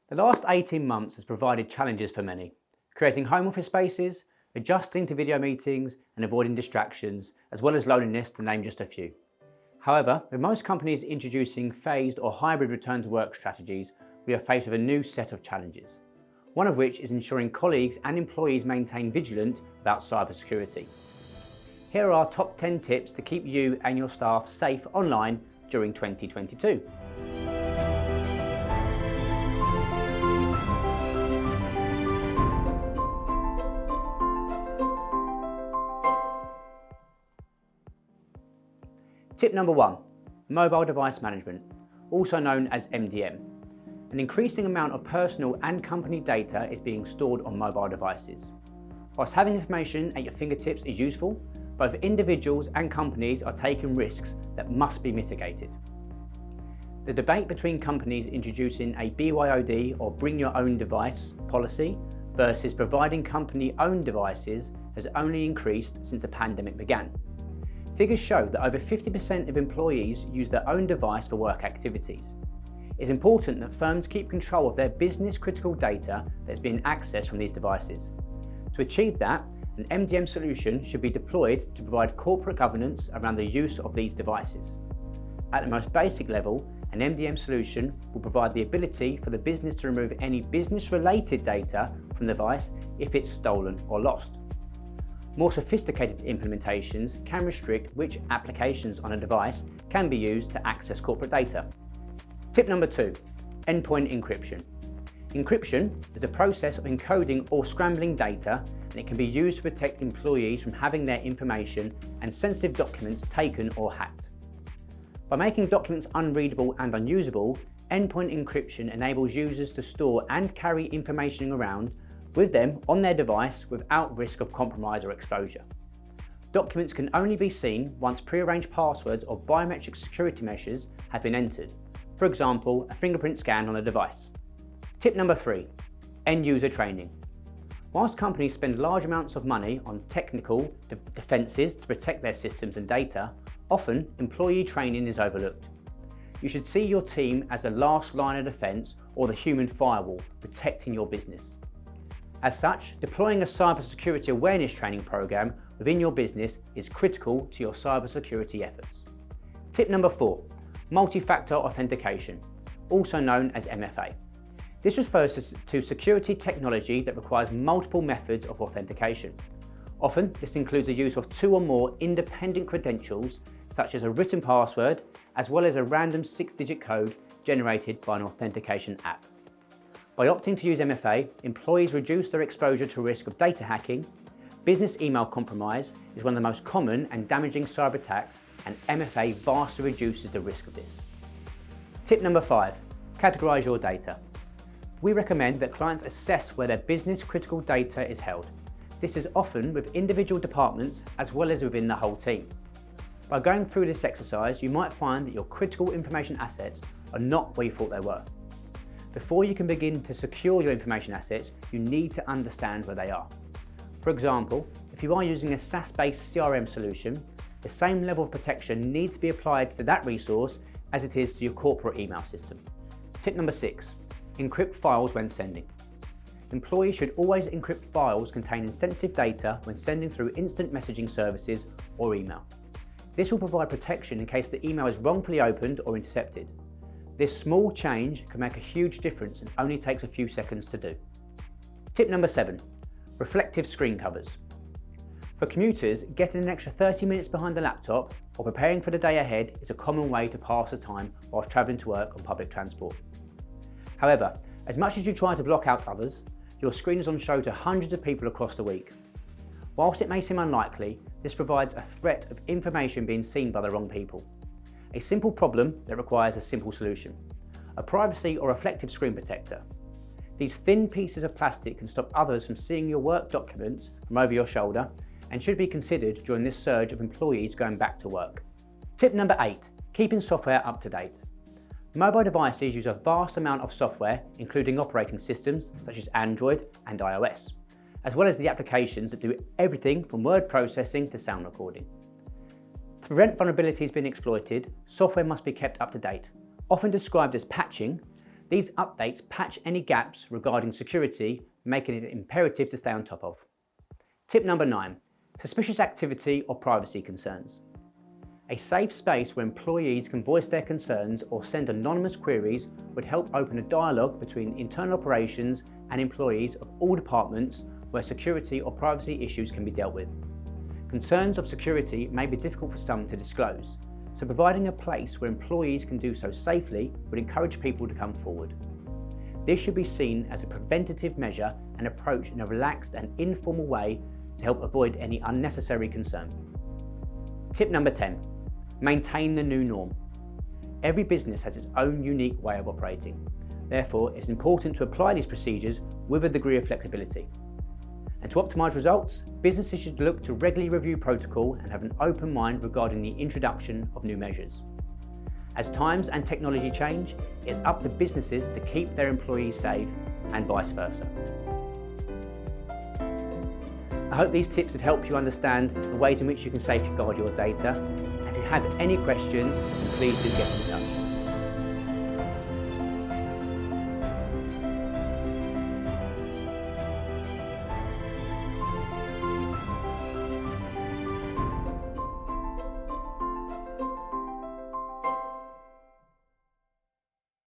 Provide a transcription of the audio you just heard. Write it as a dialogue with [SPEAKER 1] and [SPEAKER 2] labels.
[SPEAKER 1] The last 18 months has provided challenges for many, creating home office spaces, adjusting to video meetings and avoiding distractions, as well as loneliness, to name just a few. However, with most companies introducing phased or hybrid return to work strategies, we are faced with a new set of challenges. One of which is ensuring colleagues and employees maintain vigilant about cybersecurity. Here are our top 10 tips to keep you and your staff safe online during 2022. Tip number 1, mobile device management, also known as MDM. An increasing amount of personal and company data is being stored on mobile devices. Whilst having information at your fingertips is useful, both individuals and companies are taking risks that must be mitigated. The debate between companies introducing a BYOD or bring your own device policy versus providing company-owned devices has only increased since the pandemic began. Figures show that over 50% of employees use their own device for work activities. It's important that firms keep control of their business-critical data that's being accessed from these devices. To achieve that, an MDM solution should be deployed to provide corporate governance around the use of these devices. At the most basic level, an MDM solution will provide the ability for the business to remove any business-related data from the device if it's stolen or lost. More sophisticated implementations can restrict which applications on a device can be used to access corporate data. Tip number 2, endpoint encryption. Encryption is a process of encoding or scrambling data, and it can be used to protect employees from having their information and sensitive documents taken or hacked. By making documents unreadable and unusable, endpoint encryption enables users to store and carry information around with them on their device without risk of compromise or exposure. Documents can only be seen once pre-arranged passwords or biometric security measures have been entered, for example, a fingerprint scan on a device. Tip number 3, end user training. Whilst companies spend large amounts of money on technical defences to protect their systems and data, often employee training is overlooked. You should see your team as the last line of defence or the human firewall protecting your business. As such, deploying a cybersecurity awareness training program within your business is critical to your cybersecurity efforts. Tip number 4, Multifactor Authentication, also known as MFA. This refers to security technology that requires multiple methods of authentication. Often, this includes the use of 2 or more independent credentials, such as a written password, as well as a random 6-digit code generated by an authentication app. By opting to use MFA, employees reduce their exposure to risk of data hacking. Business email compromise is one of the most common and damaging cyber attacks, and MFA vastly reduces the risk of this. Tip number 5, categorize your data. We recommend that clients assess where their business-critical data is held. This is often with individual departments as well as within the whole team. By going through this exercise, you might find that your critical information assets are not where you thought they were. Before you can begin to secure your information assets, you need to understand where they are. For example, if you are using a SaaS-based CRM solution, the same level of protection needs to be applied to that resource as it is to your corporate email system. Tip number 6, encrypt files when sending. Employees should always encrypt files containing sensitive data when sending through instant messaging services or email. This will provide protection in case the email is wrongfully opened or intercepted. This small change can make a huge difference and only takes a few seconds to do. Tip number 7, reflective screen covers. For commuters, getting an extra 30 minutes behind the laptop or preparing for the day ahead is a common way to pass the time whilst travelling to work on public transport. However, as much as you try to block out others, your screen is on show to hundreds of people across the week. Whilst it may seem unlikely, this provides a threat of information being seen by the wrong people. A simple problem that requires a simple solution, a privacy or reflective screen protector. These thin pieces of plastic can stop others from seeing your work documents from over your shoulder and should be considered during this surge of employees going back to work. Tip number 8, keeping software up to date. Mobile devices use a vast amount of software, including operating systems such as Android and iOS, as well as the applications that do everything from word processing to sound recording. To prevent vulnerabilities being exploited, software must be kept up to date. Often described as patching, These updates patch any gaps regarding security, making it imperative to stay on top of. Tip number 9, suspicious activity or privacy concerns. A safe space where employees can voice their concerns or send anonymous queries would help open a dialogue between internal operations and employees of all departments where security or privacy issues can be dealt with. Concerns of security may be difficult for some to disclose, so providing a place where employees can do so safely would encourage people to come forward. This should be seen as a preventative measure and approached in a relaxed and informal way to help avoid any unnecessary concern. Tip number 10. Maintain the new norm. Every business has its own unique way of operating. Therefore, it's important to apply these procedures with a degree of flexibility. And to optimise results, businesses should look to regularly review protocol and have an open mind regarding the introduction of new measures. As times and technology change, it's up to businesses to keep their employees safe and vice versa. I hope these tips have helped you understand the ways in which you can safeguard your data. If you have any questions, please do get in touch.